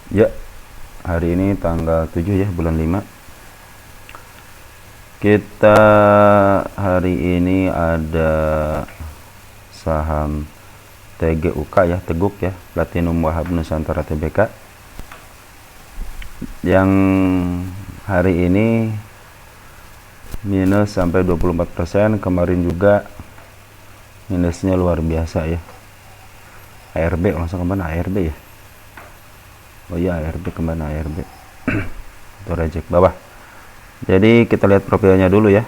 Ya, hari ini tanggal 7 ya, bulan 5. Kita hari ini ada saham TGUK ya, Teguk ya, Platinum Wahab Nusantara Tbk. Yang hari ini minus sampai 24%, kemarin juga minusnya luar biasa ya. ARB, langsung kemana ARB ya? Oh iya, ARB kemana ARB? Itu reject bawah. Jadi kita lihat profilnya dulu ya.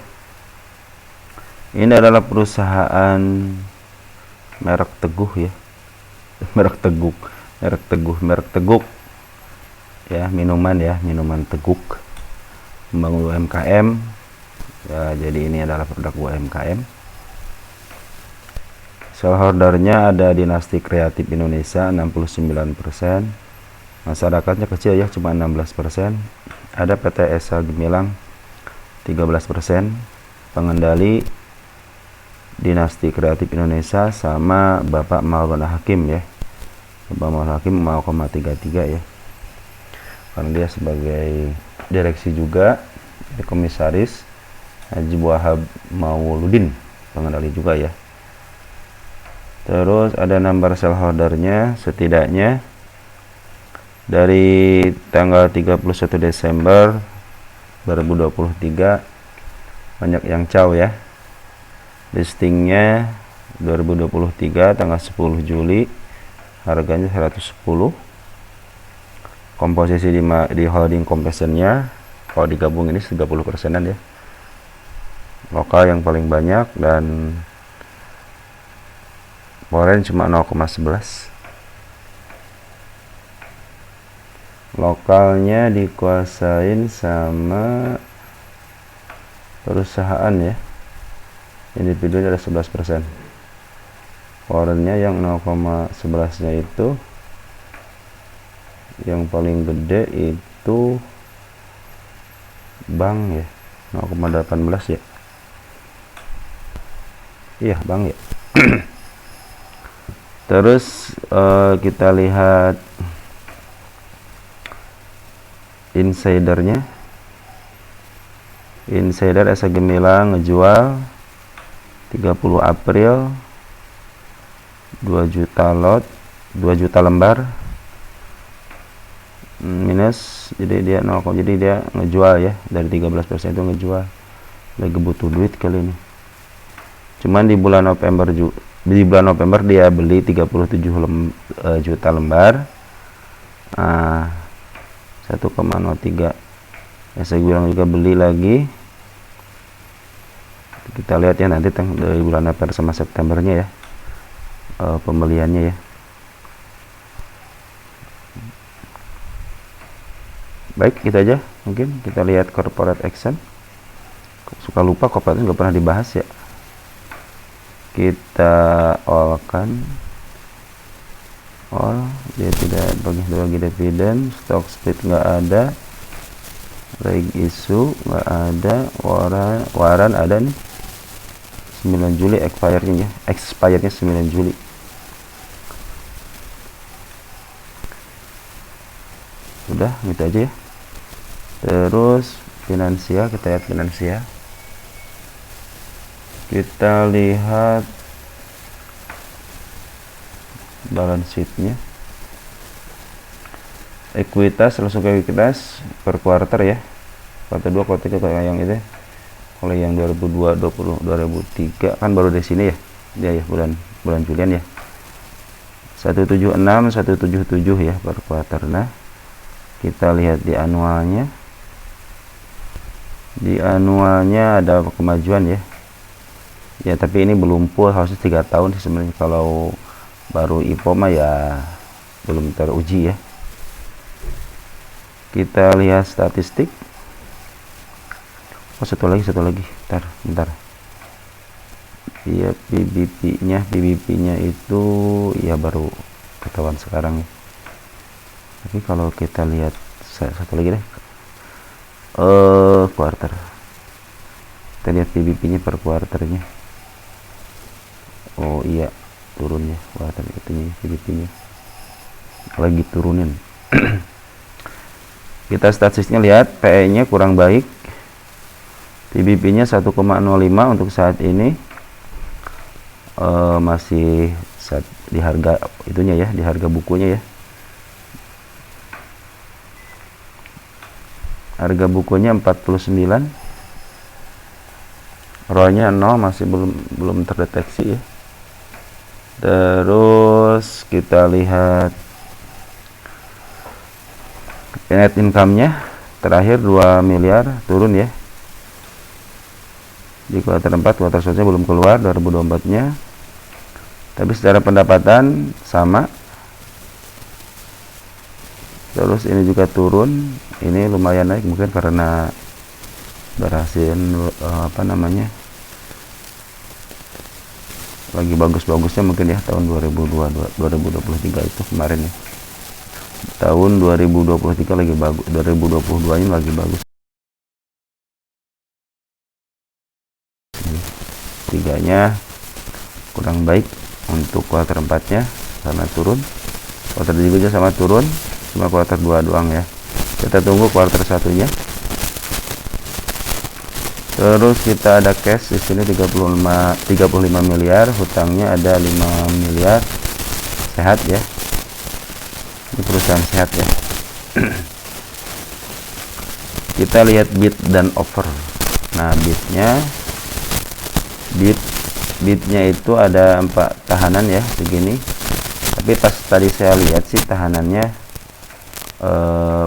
Ini adalah perusahaan merek Teguh ya. merek Teguk ya, minuman Teguk, membangun UMKM ya. Jadi ini adalah produk UMKM. Shareholdernya ada Dinasti Kreatif Indonesia 69%. Masyarakatnya kecil ya, cuma 16%. Ada PT Esa Gemilang 13%. Pengendali Dinasti Kreatif Indonesia sama Bapak Maulana Hakim ya. Bapak Maulana Hakim 0,33 ya. Karena dia sebagai direksi juga, komisaris. Haji Wahab Mauludin pengendali juga ya. Terus ada nomor shareholdernya setidaknya dari tanggal 31 Desember 2023 banyak yang caw ya. Listingnya 2023 tanggal 10 Juli, harganya 110. Komposisi di holding completionnya kalau digabung ini 30%an ya. Lokal yang paling banyak dan foreign cuma 0,11. Lokalnya dikuasain sama perusahaan ya. Individunya ada 11%. Foreignnya yang 0,11 nya itu, yang paling gede itu bank ya, 0,18 ya. Iya, bank ya. Terus kita lihat insidernya. Insider Esa Gemilang ngejual 30 April 2 juta lot, 2 juta lembar minus, jadi dia 0, jadi dia ngejual ya, dari 13% itu ngejual. Lagi butuh duit kali ini. Cuman di bulan November dia beli 37 juta lembar. 1,03. Ya, saya bilang juga beli lagi. Kita lihat ya nanti dari bulan November sama Septembernya ya, pembeliannya ya. Baik, kita aja mungkin kita lihat corporate action. Suka lupa corporate nggak pernah dibahas ya. Kita all-kan all, dia tidak bagi dividen. Stock split nggak ada, reg issue nggak ada, waran ada nih 9 Juli expirednya 9 Juli. Udah gitu aja ya. Terus finansial, kita lihat finansial. Kita lihat balance sheetnya. Ekuitas, langsung ke ekuitas per kuarter ya. Kuarter 2, kuarter 3 kayak yang itu. Kalau yang 2002, 2003 kan baru di sini ya. Dia ya bulan Julian ya. 176, 177 ya per kuarter. Nah, kita lihat di anualnya. Di anualnya ada kemajuan ya. Ya, tapi ini belum full, harusnya 3 tahun sih sebenarnya. Kalau baru IPO mah ya belum teruji ya. Kita lihat statistik. Oh, satu lagi bentar. Iya, PBP-nya itu ya baru ketahuan sekarang ya. Tapi kalau kita lihat satu lagi deh, quarter. Kita lihat PBP-nya per quarternya. Oh iya, turun ya quarter itunya, PBP-nya lagi turunin. Kita statistiknya lihat, PE nya kurang baik, PBB nya 1,05 untuk saat ini, masih di harga itunya ya, di harga bukunya ya, harga bukunya 49, ROE-nya 0, masih belum terdeteksi ya. Terus kita lihat net income-nya terakhir 2 miliar, turun ya. Di kuartal 4, kuartal selanjutnya belum keluar 2024-nya. Tapi secara pendapatan sama. Terus ini juga turun, ini lumayan naik mungkin karena berhasil lagi bagus-bagusnya mungkin ya tahun 2023 itu kemarin ya. Tahun 2023 lagi bagus, 2022 ini lagi bagus. Tiganya kurang baik untuk kuartal 4-nya karena turun. Kuartal 3 sama turun, cuma kuartal 2 doang ya. Kita tunggu kuartal 1-nya. Terus kita ada cash di sini 35 miliar, hutangnya ada 5 miliar. Sehat ya. Ini perusahaan sehat ya. Kita lihat bid dan offer. Nah, bidnya itu ada 4 tahanan ya, begini. Tapi pas tadi saya lihat sih tahanannya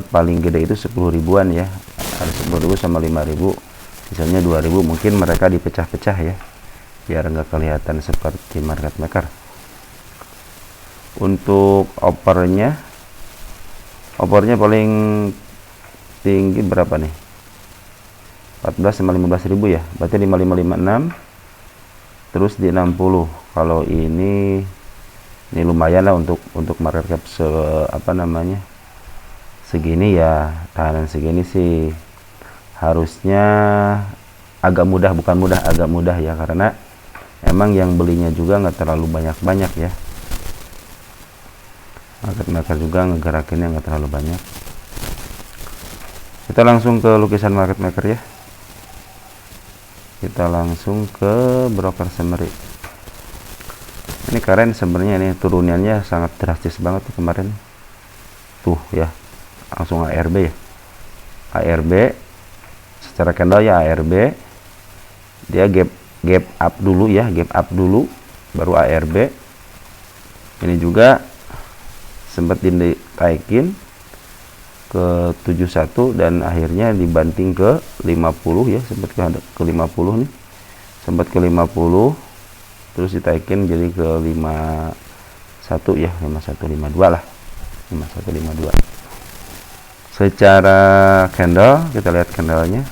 paling gede itu 10 ribuan ya. Ada 10.000 sama 5.000. Misalnya 2.000, mungkin mereka dipecah-pecah ya, biar nggak kelihatan seperti market maker. Untuk offernya paling tinggi berapa nih? 14 sama 15.000 ya, berarti 5556. Terus di 60. Kalau ini lumayan lah untuk market cap segini ya. Tahanan segini sih harusnya agak mudah, bukan mudah, agak mudah ya, karena emang yang belinya juga nggak terlalu banyak ya. Market maker juga ngegerakinnya nggak terlalu banyak. Kita langsung ke lukisan market maker ya. Kita langsung ke broker summary. Ini keren sebenarnya, ini turunannya sangat drastis banget tuh kemarin tuh ya. Langsung ARB ya, ARB secara candle ya, ARB dia gap up dulu ya, gap up dulu baru ARB. Ini juga sempat ditaikin ke 71 dan akhirnya dibanting ke 50 ya, sempat ke 50 nih, sempat ke 50 terus ditaikin jadi ke 51 ya, 5152 lah, 5152. Secara candle kita lihat candlenya.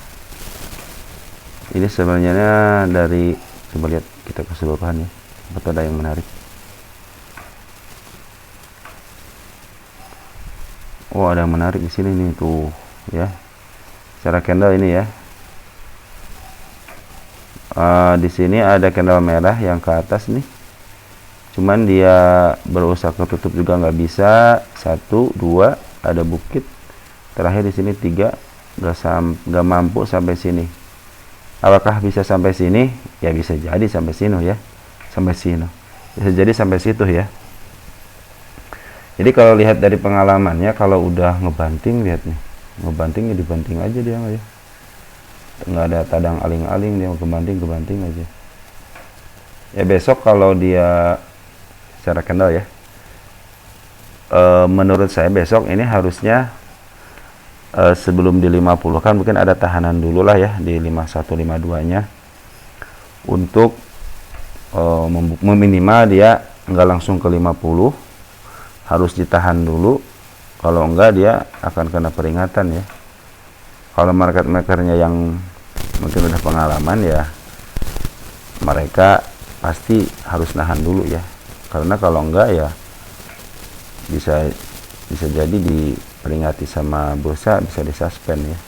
Ini sebenarnya dari, coba lihat kita keseluruhan ya, betul ada yang menarik. Oh, ada yang menarik di sini nih tuh ya. Secara candle ini ya. Di sini ada candle merah yang ke atas nih. Cuman dia berusaha ketutup juga nggak bisa. 1, 2, ada bukit. Terakhir di sini 3, nggak mampu sampai sini. Apakah bisa sampai sini? Ya bisa jadi sampai sini ya, sampai sini. Bisa jadi sampai situ ya. Jadi kalau lihat dari pengalamannya, kalau udah ngebanting, lihat nih, ngebanting ya dibanting aja dia ya. Nggak ada tadang aling-aling, dia kebanting aja. Ya besok kalau dia secara candle ya, menurut saya besok ini harusnya sebelum di 50 kan mungkin ada tahanan dulu lah ya di 51 52 nya untuk meminimal dia nggak langsung ke 50, harus ditahan dulu. Kalau enggak dia akan kena peringatan ya. Kalau market makernya yang mungkin udah pengalaman ya, mereka pasti harus nahan dulu ya, karena kalau enggak ya bisa jadi diperingati sama bursa, bisa disuspend ya,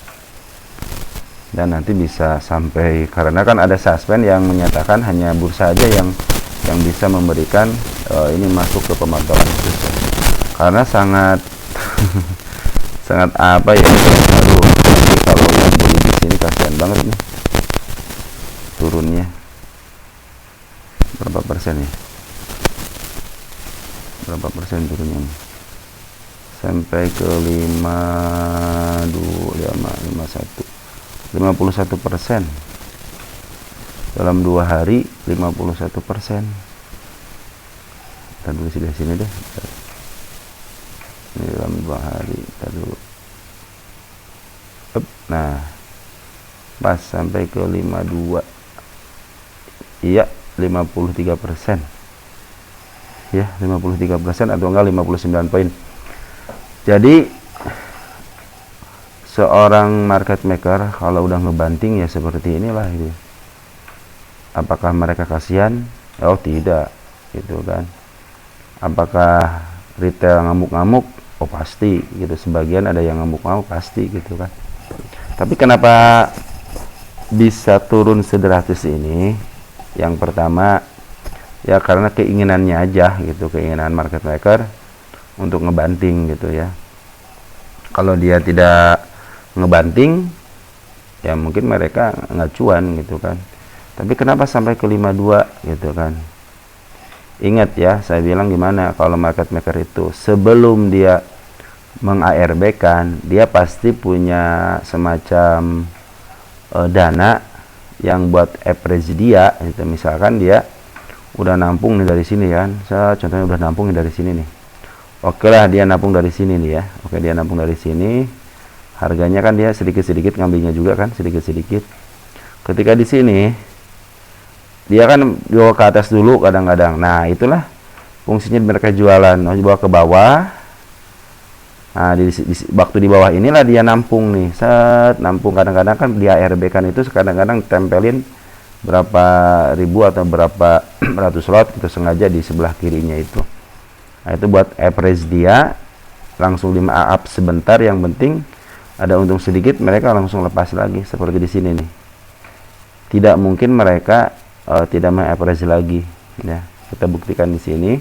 dan nanti bisa sampai, karena kan ada suspend yang menyatakan hanya bursa aja yang bisa memberikan ini masuk ke pemantauan khusus, karena sangat sangat apa ya, aduh, nanti kalau yang beli di sini kasihan banget nih turunnya. Berapa persen ya, berapa persen turunnya nih? Sampai ke 51% dalam 2 hari, 51%. Kita dulu di sini deh, ini dalam 2 hari, kita dulu. Nah, pas sampai ke 52, iya 53%, ya 53% atau enggak 59 poin. Jadi seorang market maker kalau udah ngebanting ya seperti inilah gitu. Apakah mereka kasihan? Oh tidak, gitu kan. Apakah retail ngamuk-ngamuk? Oh pasti gitu, sebagian ada yang ngamuk-ngamuk pasti gitu kan. Tapi kenapa bisa turun sedrastis ini? Yang pertama ya karena keinginannya aja gitu, keinginan market maker untuk ngebanting gitu ya. Kalau dia tidak ngebanting ya mungkin mereka nggak cuan gitu kan. Tapi kenapa sampai ke 52 gitu kan? Ingat ya, saya bilang gimana kalau market maker itu sebelum dia meng-ARB kan, dia pasti punya semacam dana yang buat average dia gitu. Misalkan dia udah nampung nih dari sini kan, saya contohnya udah nampung nih dari sini nih. Oke lah, dia nampung dari sini nih ya. Oke, dia nampung dari sini. Harganya kan dia sedikit-sedikit ngambilnya juga kan, sedikit-sedikit. Ketika di sini dia kan bawa ke atas dulu kadang-kadang. Nah, itulah fungsinya mereka jualan, dibawa ke bawah. Nah, waktu di bawah inilah dia nampung nih. Set, nampung kadang-kadang kan dia ARB kan itu kadang-kadang tempelin berapa ribu atau berapa ratus lot itu sengaja di sebelah kirinya itu. Nah, itu buat average dia langsung di up sebentar, yang penting ada untung sedikit, mereka langsung lepas lagi seperti di sini nih. Tidak mungkin mereka tidak mengaverage lagi ya. Kita buktikan di sini.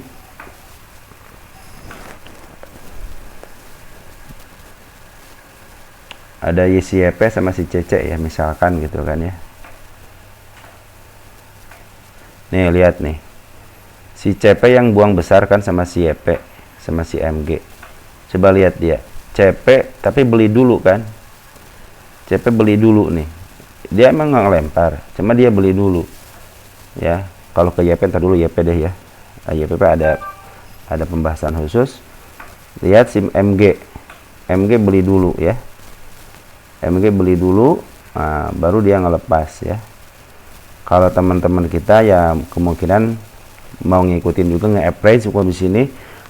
Ada YCYP sama si CC ya misalkan gitu kan ya. Nih lihat nih. Si CP yang buang besar kan sama si YP sama si MG. Coba lihat dia. CP tapi beli dulu kan. CP beli dulu nih. Dia emang nggak ngelempar, cuma dia beli dulu. Ya, kalau ke YP ntar dulu YP deh ya. YPP ada pembahasan khusus. Lihat si MG. MG beli dulu ya. MG beli dulu, nah, baru dia ngelepas ya. Kalau teman-teman kita ya kemungkinan mau ngikutin juga nge-average di sini.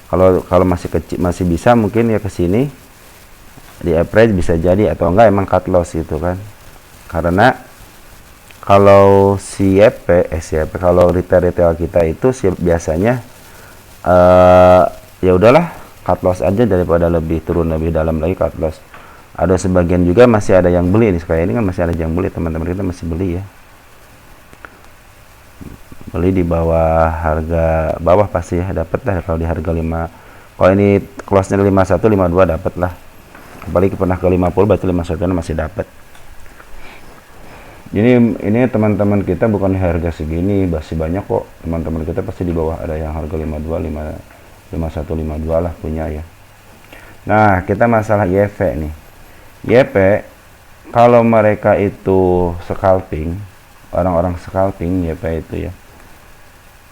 Kalau masih kecil masih bisa mungkin ya ke sini di average bisa jadi, atau enggak emang cut loss gitu kan. Karena kalau kalau retail kita itu biasanya ya udahlah cut loss aja daripada lebih turun lebih dalam lagi cut loss. Ada sebagian juga masih ada yang beli nih, kayak ini kan masih ada yang beli, teman-teman kita masih beli ya. Beli di bawah harga bawah pasti ya, dapat lah kalau di harga 5. Kalau ini close-nya 51 52 dapat lah. Apalagi pernah ke 50 berarti 51 masih dapat. Ini teman-teman kita bukan harga segini, masih banyak kok. Teman-teman kita pasti di bawah ada yang harga 52, 51, 52 lah punya ya. Nah, kita masalah YP nih. YP kalau mereka itu scalping, orang-orang scalping YP itu ya.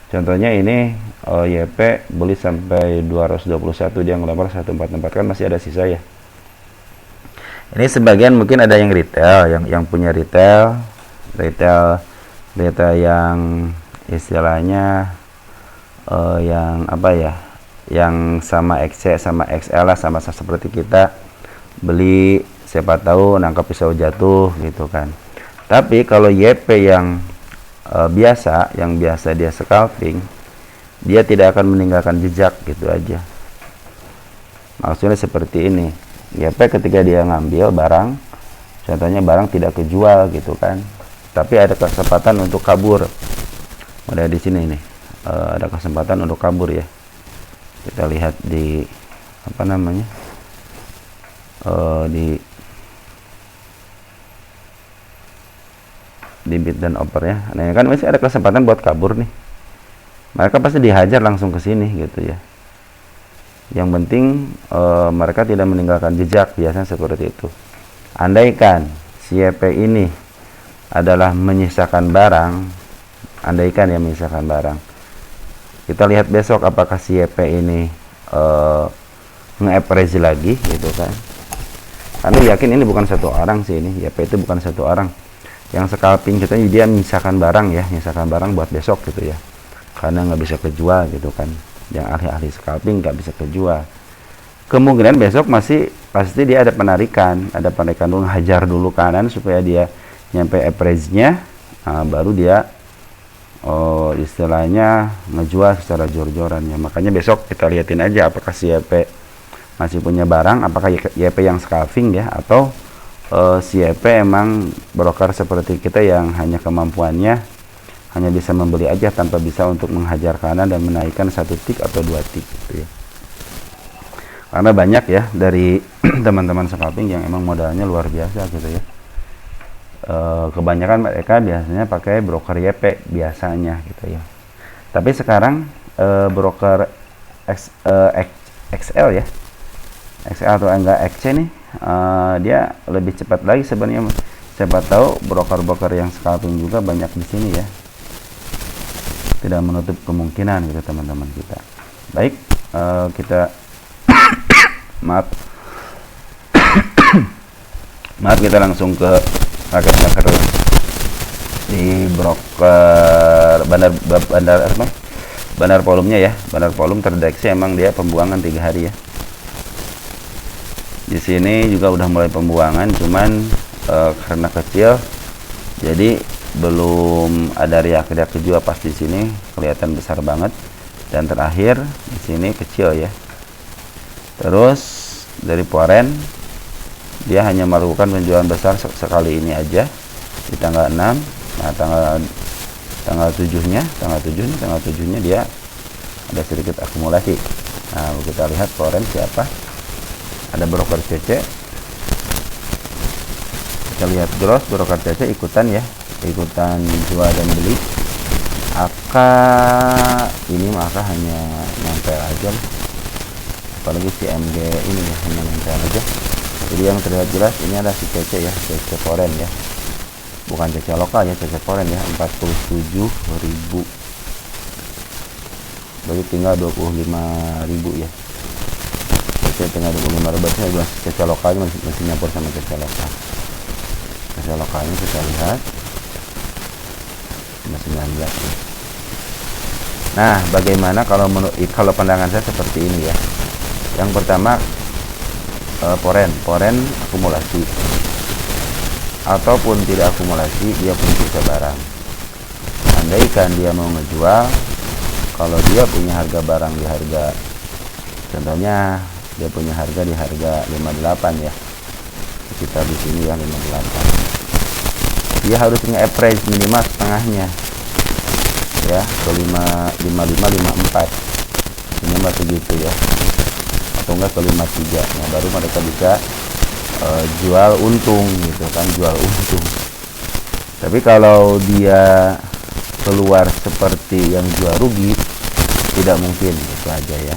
Contohnya ini YP beli sampai 221, dia ngelempar 144 kan masih ada sisa ya. Ini sebagian mungkin ada yang retail, yang punya retail yang istilahnya yang apa ya, yang sama XC sama XL lah, sama seperti kita beli, siapa tahu nangkap pisau jatuh gitu kan. Tapi kalau YP yang yang biasa dia scalping, dia tidak akan meninggalkan jejak gitu aja. Maksudnya seperti ini, YP ketika dia ngambil barang, contohnya barang tidak kejual gitu kan, tapi ada kesempatan untuk kabur. Ada di sini nih, ada kesempatan untuk kabur ya. Kita lihat di apa namanya, di bid dan oper ya. Nah kan masih ada kesempatan buat kabur nih, mereka pasti dihajar langsung ke sini gitu ya. Yang penting mereka tidak meninggalkan jejak, biasanya seperti itu. Andaikan si YP ini adalah menyisakan barang, andaikan ya menyisakan barang, kita lihat besok apakah si YP ini nge-appraise lagi gitu kan. Karena yakin ini bukan satu orang sih, ini YP itu bukan satu orang yang scalping kita, dia menyisakan barang ya, menyisakan barang buat besok gitu ya, karena nggak bisa kejual gitu kan. Yang ahli-ahli scalping nggak bisa kejual, kemungkinan besok masih pasti dia ada penarikan dulu, hajar dulu kanan supaya dia nyampe appraise-nya, baru dia istilahnya ngejual secara jor-joran ya. Makanya besok kita liatin aja apakah si YP masih punya barang, apakah YP yang scalping ya, atau si YP emang broker seperti kita yang hanya kemampuannya hanya bisa membeli aja tanpa bisa untuk menghajar kanan dan menaikkan 1 tick atau 2 tick gitu ya. Karena banyak ya dari teman-teman scalping yang emang modalnya luar biasa gitu ya. Kebanyakan mereka biasanya pakai broker YP biasanya gitu ya. Tapi sekarang broker XL ya, XL atau enggak XC nih, dia lebih cepat lagi sebenarnya. Siapa tahu broker-broker yang scalping juga banyak di sini ya, tidak menutup kemungkinan gitu teman-teman kita. Baik, kita maaf kita langsung ke market di broker bandar volumenya ya. Bandar volume terdeteksi emang dia pembuangan 3 hari ya. Di sini juga udah mulai pembuangan, cuman karena kecil jadi belum ada reaksi juga. Pas di sini kelihatan besar banget, dan terakhir di sini kecil ya. Terus dari foreign dia hanya melakukan penjualan besar sekali ini aja di tanggal 6. Nah tanggal 7-nya dia ada sedikit akumulasi. Nah kita lihat foreign siapa, ada broker CC. Kita lihat gross, broker CC ikutan ya, ikutan jual dan beli. Maka hanya nempel aja, apalagi si MG ini ya, hanya nempel aja. Jadi yang terlihat jelas ini ada si CC ya, CC foreign ya, bukan CC lokal ya, CC foreign ya, 47.000, berarti tinggal 25.000 ya. CC tinggal 25.000, CC lokalnya masih nyampur sama CC lokal. CC lokalnya kita lihat 19 ya. Nah bagaimana kalau pandangan saya seperti ini ya. Yang pertama foreign akumulasi ataupun tidak akumulasi, dia pun bisa barang. Andaikan dia mau ngejual, kalau dia punya harga barang di harga, contohnya dia punya harga di harga 58 ya, kita di sini ya 58, dia harus nge-appraise minimal setengahnya ya, ke 55 54 minimal segitu ya, atau enggak ke 53. Nah baru mereka bisa jual untung gitu kan, jual untung. Tapi kalau dia keluar seperti yang jual rugi, tidak mungkin, itu aja ya.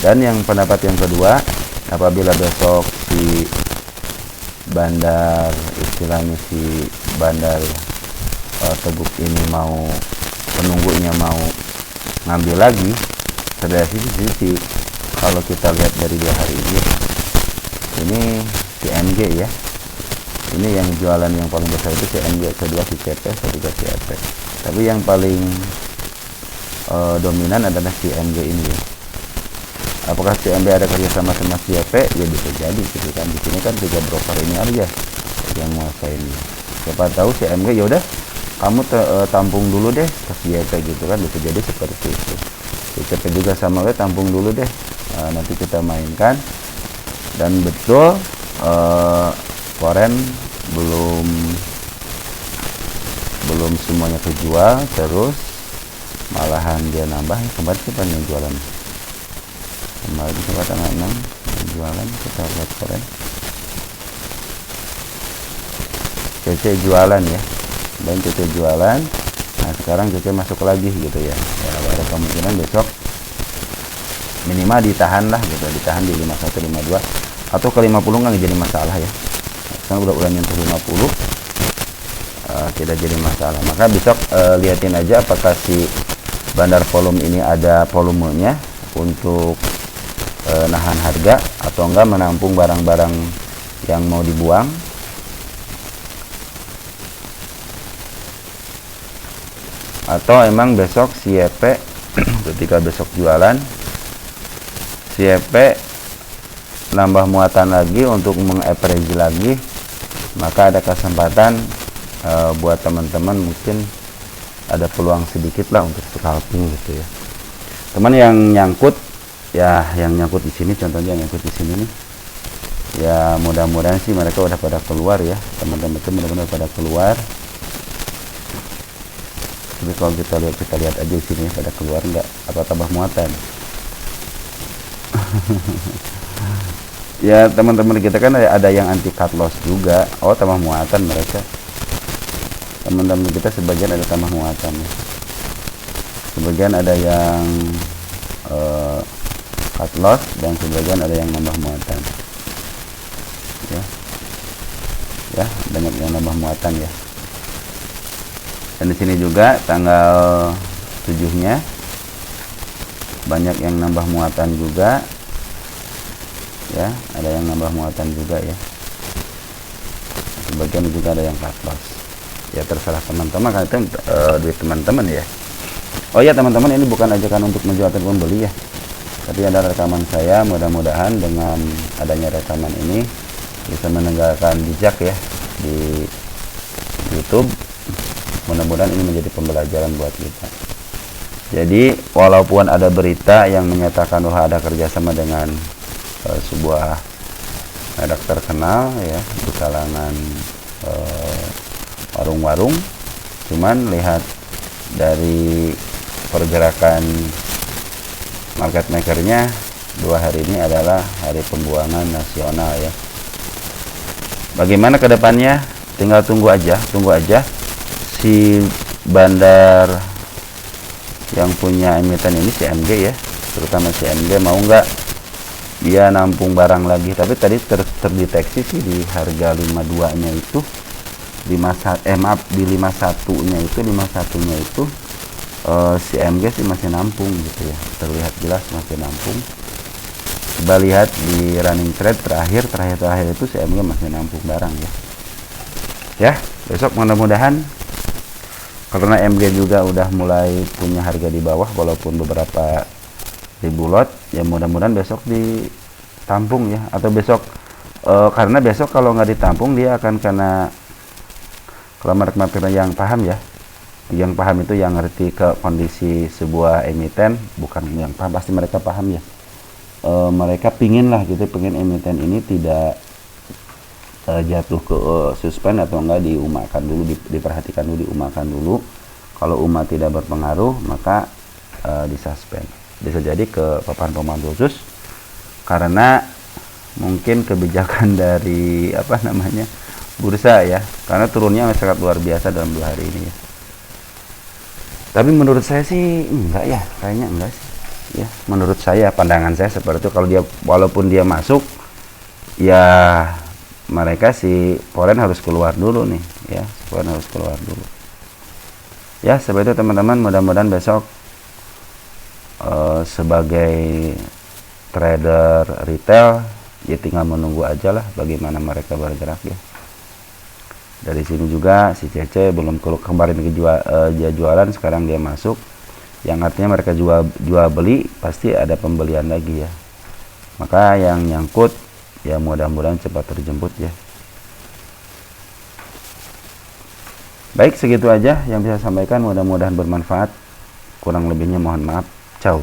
Dan yang pendapat yang kedua, apabila besok si bandar, istilahnya si bandar Teguk ini mau, penunggunya mau ngambil lagi, dari sisi kalau kita lihat dari 2 hari ini CMG ya, ini yang jualan yang paling besar itu CMG, kedua si CP, ketiga si EP. Tapi yang paling dominan adalah CMG ini ya. Apakah CMG ada kerjasama sama CP? Ya bisa jadi gitu kan. Di sini kan 3 broker ini aja yang menguasai ini. Siapa tahu CMG ya udah kamu tampung dulu deh ke CP gitu kan, bisa jadi seperti itu. CP juga sama tampung dulu deh, nanti kita mainkan. Dan betul foreign belum semuanya kejual, terus malahan dia nambah. Kemarin siapa yang jualan? Kemarin coba tanggal 6 jualan, kita lihat keren. CC jualan ya, dan CC jualan. Nah sekarang CC masuk lagi gitu ya. Ya ada kemungkinan besok minimal ditahan lah gitu, ditahan di 5152 atau ke 50 nggak jadi masalah ya. Nah, sekarang udah nyentuh 50, tidak jadi masalah. Maka besok liatin aja apakah si bandar volume ini ada volumenya untuk nahan harga atau enggak, menampung barang-barang yang mau dibuang. Atau emang besok si YP ketika besok jualan si YP nambah muatan lagi untuk mengaverage lagi, maka ada kesempatan buat teman-teman mungkin ada peluang sedikit lah untuk scalping gitu ya. Teman yang nyangkut ya, yang nyangkut di sini, contohnya yang nyangkut di sini nih ya, mudah-mudahan sih mereka udah pada keluar ya, teman-teman itu mudah-mudahan pada keluar. Tapi kalau kita lihat aja di sini pada keluar nggak, atau tambah muatan. Ya teman-teman kita kan ada yang anti cut loss juga. Oh tambah muatan mereka. Teman-teman kita sebagian ada tambah muatan ya. Sebagian ada yang cut loss dan sebagian ada yang nambah muatan. Ya banyak yang nambah muatan ya. Dan di sini juga tanggal 7-nya banyak yang nambah muatan juga ya, ada yang nambah muatan juga ya. Sebagian juga ada yang cut loss. Ya terserah teman-teman, kan itu duit teman-teman ya. Oh ya teman-teman, ini bukan ajakan untuk menjual atau membeli ya, tapi ada rekaman saya. Mudah-mudahan dengan adanya rekaman ini bisa meninggalkan jejak ya di YouTube. Mudah-mudahan ini menjadi pembelajaran buat kita. Jadi walaupun ada berita yang menyatakan bahwa ada kerjasama dengan sebuah merek terkenal ya di kalangan warung-warung, cuman lihat dari pergerakan market makernya, 2 hari ini adalah hari pembuangan nasional ya. Bagaimana kedepannya? Tinggal tunggu aja si bandar yang punya emiten ini, CMG ya, terutama CMG mau nggak dia nampung barang lagi. Tapi tadi terdeteksi sih di harga 52 nya itu di 51 nya itu CMG sih masih nampung gitu ya, terlihat jelas masih nampung. Coba lihat di running trade terakhir itu CMG masih nampung barang ya. Besok mudah-mudahan, karena MG juga udah mulai punya harga di bawah walaupun beberapa ribu lot ya, mudah-mudahan besok ditampung ya. Atau besok karena besok kalau nggak ditampung dia akan kena, kalau market yang paham ya, yang paham itu yang ngerti ke kondisi sebuah emiten, bukan yang paham, pasti mereka paham ya. Mereka pingin lah gitu, pengen emiten ini tidak jatuh ke suspend atau enggak diumakan dulu, diperhatikan dulu, diumakan dulu. Kalau umat tidak berpengaruh maka disuspend. Bisa jadi ke papan pemantau khusus karena mungkin kebijakan dari bursa ya, karena turunnya sangat luar biasa dalam 2 hari ini ya. Tapi menurut saya sih enggak ya, kayaknya enggak sih ya. Menurut saya, pandangan saya seperti itu. Kalau dia, walaupun dia masuk ya, mereka si foreign harus keluar dulu nih ya, foreign harus keluar dulu ya. Seperti itu teman-teman, mudah-mudahan besok sebagai trader retail ya tinggal menunggu aja lah bagaimana mereka bergerak ya. Dari sini juga si CC belum kemarin dia jualan, sekarang dia masuk, yang artinya mereka jual beli, pasti ada pembelian lagi ya. Maka yang nyangkut ya mudah-mudahan cepat terjemput ya. Baik, segitu aja yang bisa saya sampaikan, mudah-mudahan bermanfaat. Kurang lebihnya mohon maaf. Ciao.